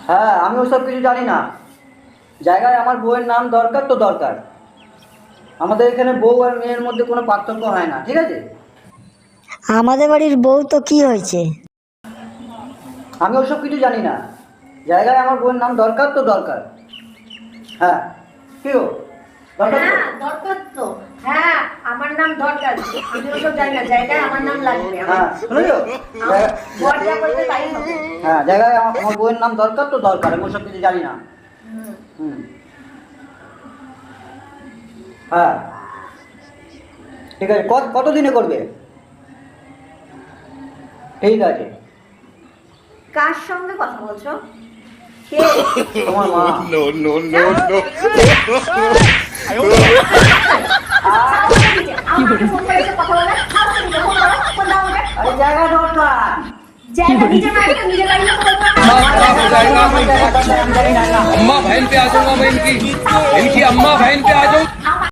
হ্যাঁ, আমি ওসব কিছু জানি না। জায়গায় আমার বউয়ের নাম দরকার তো দরকার। আমাদের এখানে বউ আর মেয়ের মধ্যে কোনো পার্থক্য হয় না, ঠিক আছে? আমাদের বাড়ির বউ তো কি হয়েছে? আমি ওসব কিছু জানি না। জায়গায় আমার বউয়ের নাম দরকার তো দরকার। হ্যাঁ, কি গো, দরকার তো? হ্যাঁ দরকার তো। হ্যাঁ আমার নাম দরকার, আমি ওসব জানি না, জায়গায় আমার নাম লাগবে। হ্যাঁ, শুনেছো? বর যা বলবে তাই হবে। হ্যাঁ, জায়গায় আমার বউয়ের নাম দরকার তো দরকার। আমি ওসব কিছু জানি না। হুম। হ্যাঁ, ঠিক আছে। কত দিনে করবে? ঠিক আছে। কার সঙ্গে কথা বলছো? কে? তোমার মা। No, no, no, no. আমাকে ফোন করে এসে কথা বলে? আমাকে নিজে ফোন করো, ফোন দাও আমাকে। আরে জায়গা দরকার। জায়গা নিজের বাড়ি তো নিজের বাড়ি লোক বলবো না। अम्मा बहन पे आ जाऊंगा मैं इनकी अम्मा बहन पे